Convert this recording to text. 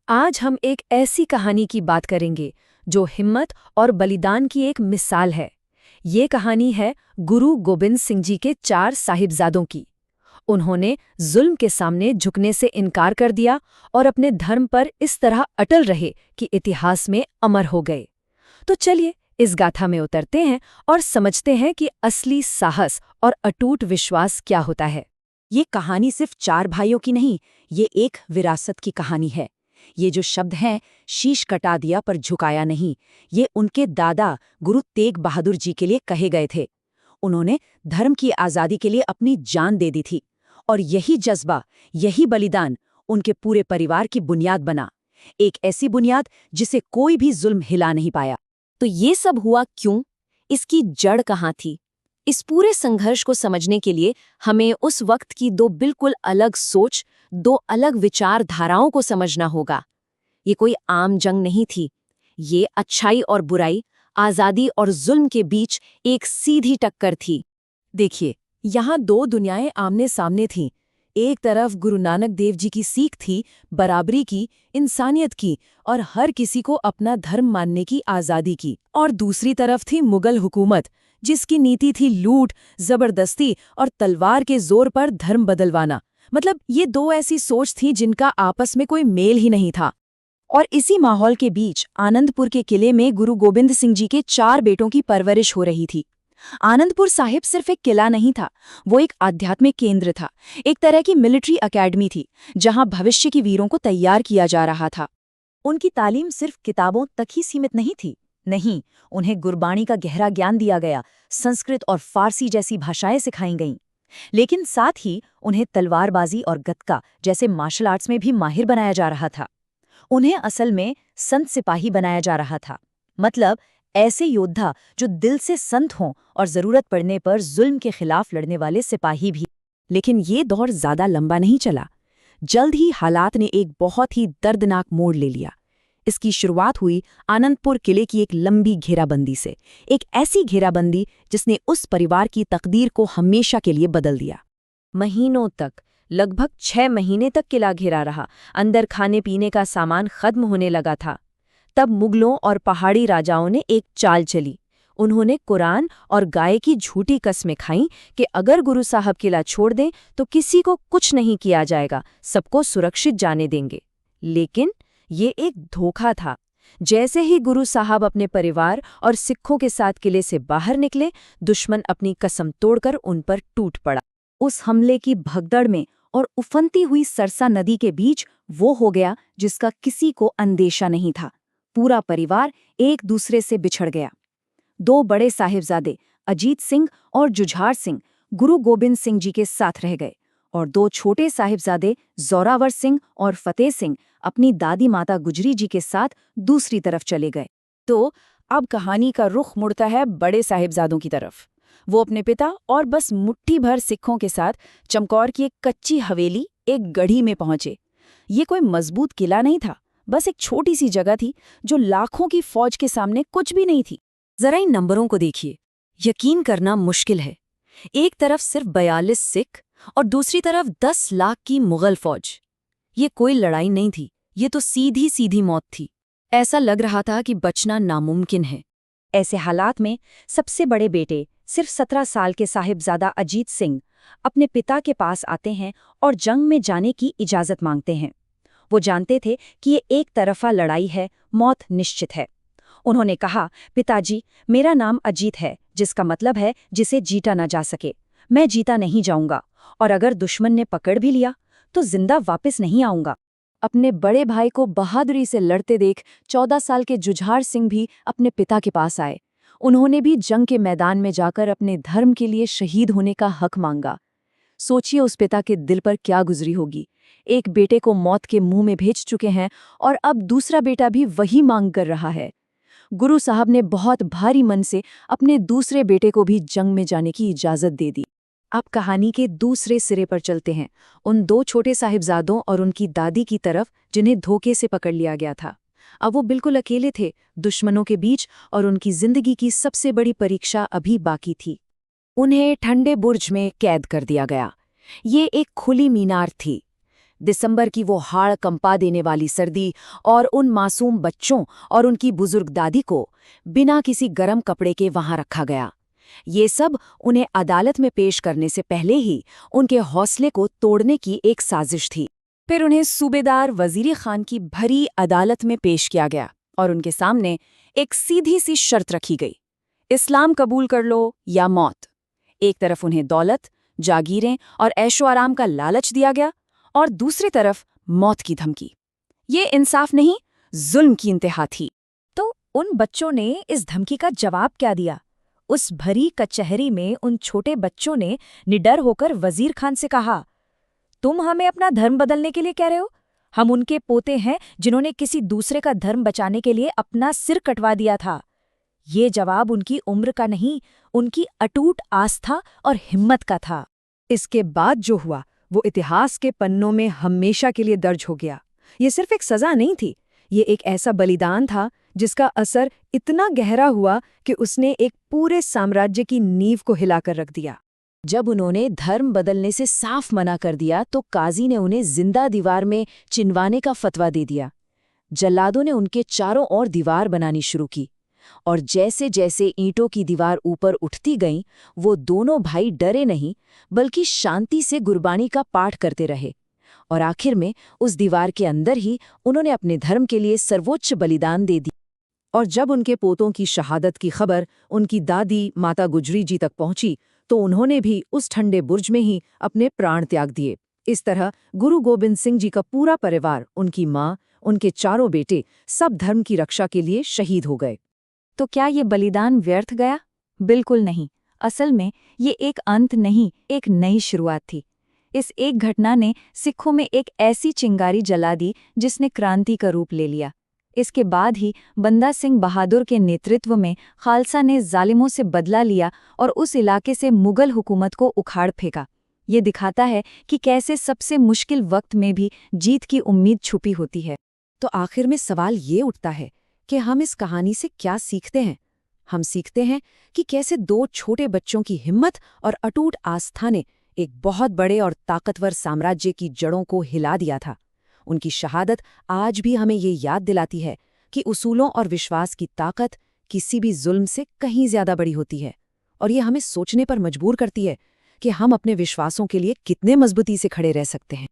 आज हम एक ऐसी कहानी की बात करेंगे जो हिम्मत और बलिदान की एक मिसाल है। ये कहानी है गुरु गोबिंद सिंह जी के 4 साहिबजादों की। उन्होंने जुल्म के सामने झुकने से इनकार कर दिया और अपने धर्म पर इस तरह अटल रहे कि इतिहास में अमर हो गए। तो चलिए इस गाथा में उतरते हैं और समझते हैं कि असली साहस और अटूट विश्वास क्या होता है। ये कहानी सिर्फ 4 भाइयों की नहीं, ये एक विरासत की कहानी है। ये जो शब्द हैं, शीश कटा दिया पर झुकाया नहीं, ये उनके दादा गुरु तेग बहादुर जी के लिए कहे गए थे। उन्होंने धर्म की आज़ादी के लिए अपनी जान दे दी थी और यही जज्बा, यही बलिदान उनके पूरे परिवार की बुनियाद बना। एक ऐसी बुनियाद जिसे कोई भी जुल्म हिला नहीं पाया। तो ये सब हुआ क्यों? इसकी जड़ कहाँ थी? इस पूरे संघर्ष को समझने के लिए हमें उस वक्त की 2 बिल्कुल अलग सोच, 2 अलग विचारधाराओं को समझना होगा। ये कोई आम जंग नहीं थी। ये अच्छाई और बुराई, आज़ादी और जुल्म के बीच एक सीधी टक्कर थी। देखिए, यहाँ 2 दुनियाएं आमने सामने थीं। एक तरफ गुरु नानक देव जी की सीख थी, बराबरी की, इंसानियत की और हर किसी को अपना धर्म मानने की आज़ादी की। और दूसरी तरफ थी मुगल हुकूमत, जिसकी नीति थी लूट, जबरदस्ती और तलवार के जोर पर धर्म बदलवाना। मतलब ये 2 ऐसी सोच थी जिनका आपस में कोई मेल ही नहीं था। और इसी माहौल के बीच आनंदपुर के किले में गुरु गोबिंद सिंह जी के 4 बेटों की परवरिश हो रही थी। आनंदपुर साहिब सिर्फ एक किला नहीं था, वो एक आध्यात्मिक केंद्र था, एक तरह की मिलिट्री एकेडमी थी, जहां भविष्य की वीरों को तैयार किया जा रहा था। उनकी तालीम सिर्फ किताबों तक ही सीमित नहीं थी। नहीं, उन्हें गुरबाणी का गहरा ज्ञान दिया गया, संस्कृत और फारसी जैसी भाषाएं सिखाई गईं। लेकिन साथ ही उन्हें तलवारबाजी और गतका जैसे मार्शल आर्ट्स में भी माहिर बनाया जा रहा था। उन्हें असल में संत सिपाही बनाया जा रहा था, मतलब ऐसे योद्धा जो दिल से संत हों और जरूरत पड़ने पर जुल्म के खिलाफ लड़ने वाले सिपाही भी। लेकिन ये दौर ज्यादा लंबा नहीं चला। जल्द ही हालात ने एक बहुत ही दर्दनाक मोड़ ले लिया। इसकी शुरुआत हुई आनंदपुर किले की एक लंबी घेराबंदी से, एक ऐसी घेराबंदी जिसने उस परिवार की तकदीर को हमेशा के लिए बदल दिया। महीनों तक, लगभग 6 महीने तक किला घिरा रहा। अंदर खाने पीने का सामान खत्म होने लगा था। तब मुगलों और पहाड़ी राजाओं ने एक चाल चली। उन्होंने कुरान और गाय की झूठी कस्में खाईं कि अगर गुरु साहब किला छोड़ दें तो किसी को कुछ नहीं किया जाएगा, सबको सुरक्षित जाने देंगे। लेकिन ये एक धोखा था। जैसे ही गुरु साहब अपने परिवार और सिखों के साथ किले से बाहर निकले, दुश्मन अपनी कसम तोड़कर उन पर टूट पड़ा। उस हमले की भगदड़ में और उफनती हुई सरसा नदी के बीच वो हो गया जिसका किसी को अंदेशा नहीं था। पूरा परिवार एक दूसरे से बिछड़ गया। 2 बड़े साहिबजादे अजीत सिंह और जुझार सिंह गुरु गोबिंद सिंह जी के साथ रह गए और 2 छोटे साहिबजादे जोरावर सिंह और फतेह सिंह अपनी दादी माता गुजरी जी के साथ दूसरी तरफ चले गए। तो अब कहानी का रुख मुड़ता है बड़े साहिबजादों की तरफ। वो अपने पिता और बस मुट्ठी भर सिखों के साथ चमकौर की एक कच्ची हवेली, एक गढ़ी में पहुंचे। ये कोई मजबूत किला नहीं था, बस एक छोटी सी जगह थी जो लाखों की फौज के सामने कुछ भी नहीं थी। जरा इन नंबरों को देखिए, यकीन करना मुश्किल है। एक तरफ सिर्फ 42 सिख और दूसरी तरफ 10 लाख की मुगल फौज। ये कोई लड़ाई नहीं थी, ये तो सीधी सीधी मौत थी। ऐसा लग रहा था कि बचना नामुमकिन है। ऐसे हालात में सबसे बड़े बेटे, सिर्फ 17 साल के साहिबजादा अजीत सिंह अपने पिता के पास आते हैं और जंग में जाने की इजाज़त मांगते हैं। वो जानते थे कि ये एक तरफा लड़ाई है, मौत निश्चित है। उन्होंने कहा, पिताजी, मेरा नाम अजीत है, जिसका मतलब है जिसे जीता न जा सके। मैं जीता नहीं जाऊंगा और अगर दुश्मन ने पकड़ भी लिया तो जिंदा वापस नहीं आऊंगा। अपने बड़े भाई को बहादुरी से लड़ते देख 14 साल के जुझार सिंह भी अपने पिता के पास आए। उन्होंने भी जंग के मैदान में जाकर अपने धर्म के लिए शहीद होने का हक मांगा। सोचिए उस पिता के दिल पर क्या गुजरी होगी। एक बेटे को मौत के मुंह में भेज चुके हैं और अब दूसरा बेटा भी वही मांग कर रहा है। गुरु साहब ने बहुत भारी मन से अपने दूसरे बेटे को भी जंग में जाने की इजाज़त दे दी। अब कहानी के दूसरे सिरे पर चलते हैं, उन 2 छोटे साहिबजादों और उनकी दादी की तरफ जिन्हें धोखे से पकड़ लिया गया था। अब वो बिल्कुल अकेले थे दुश्मनों के बीच और उनकी जिंदगी की सबसे बड़ी परीक्षा अभी बाकी थी। उन्हें ठंडे बुर्ज में कैद कर दिया गया। ये एक खुली मीनार थी। दिसंबर की वो हाड़ कंपा देने वाली सर्दी और उन मासूम बच्चों और उनकी बुजुर्ग दादी को बिना किसी गर्म कपड़े के वहां रखा गया। ये सब उन्हें अदालत में पेश करने से पहले ही उनके हौसले को तोड़ने की एक साजिश थी। फिर उन्हें सूबेदार वजीर खान की भरी अदालत में पेश किया गया और उनके सामने एक सीधी सी शर्त रखी गई, इस्लाम कबूल कर लो या मौत। एक तरफ उन्हें दौलत, जागीरें और ऐशो आराम का लालच दिया गया और दूसरी तरफ मौत की धमकी। ये इंसाफ नहीं, जुल्म की इंतहा थी। तो उन बच्चों ने इस धमकी का जवाब क्या दिया? उस भरी कचहरी में उन छोटे बच्चों ने निडर होकर वजीर खान से कहा, तुम हमें अपना धर्म बदलने के लिए कह रहे हो? हम उनके पोते हैं जिन्होंने किसी दूसरे का धर्म बचाने के लिए अपना सिर कटवा दिया था। ये जवाब उनकी उम्र का नहीं, उनकी अटूट आस्था और हिम्मत का था। इसके बाद जो हुआ वो इतिहास के पन्नों में हमेशा के लिए दर्ज हो गया। ये सिर्फ एक सजा नहीं थी, ये एक ऐसा बलिदान था जिसका असर इतना गहरा हुआ कि उसने एक पूरे साम्राज्य की नींव को हिलाकर रख दिया। जब उन्होंने धर्म बदलने से साफ मना कर दिया तो काजी ने उन्हें जिंदा दीवार में चिनवाने का फतवा दे दिया। जल्लादों ने उनके चारों ओर दीवार बनानी शुरू की और जैसे जैसे ईंटों की दीवार ऊपर उठती गईं, वो दोनों भाई डरे नहीं बल्कि शांति से गुरबानी का पाठ करते रहे और आखिर में उस दीवार के अंदर ही उन्होंने अपने धर्म के लिए सर्वोच्च बलिदान दे दी। और जब उनके पोतों की शहादत की खबर उनकी दादी माता गुजरी जी तक पहुंची तो उन्होंने भी उस ठंडे बुर्ज में ही अपने प्राण त्याग दिए। इस तरह गुरु गोबिंद सिंह जी का पूरा परिवार, उनकी माँ, उनके चारों बेटे सब धर्म की रक्षा के लिए शहीद हो गए। तो क्या ये बलिदान व्यर्थ गया? बिल्कुल नहीं। असल में ये एक अंत नहीं, एक नई शुरुआत थी। इस एक घटना ने सिखों में एक ऐसी चिंगारी जला दी जिसने क्रांति का रूप ले लिया। इसके बाद ही बंदा सिंह बहादुर के नेतृत्व में खालसा ने जालिमों से बदला लिया और उस इलाके से मुगल हुकूमत को उखाड़ फेंका। ये दिखाता है कि कैसे सबसे मुश्किल वक्त में भी जीत की उम्मीद छुपी होती है। तो आखिर में सवाल ये उठता है कि हम इस कहानी से क्या सीखते हैं? हम सीखते हैं कि कैसे दो छोटे बच्चों की हिम्मत और अटूट आस्था ने एक बहुत बड़े और ताकतवर साम्राज्य की जड़ों को हिला दिया था। उनकी शहादत आज भी हमें ये याद दिलाती है कि उसूलों और विश्वास की ताकत किसी भी जुल्म से कहीं ज्यादा बड़ी होती है और ये हमें सोचने पर मजबूर करती है कि हम अपने विश्वासों के लिए कितने मजबूती से खड़े रह सकते हैं।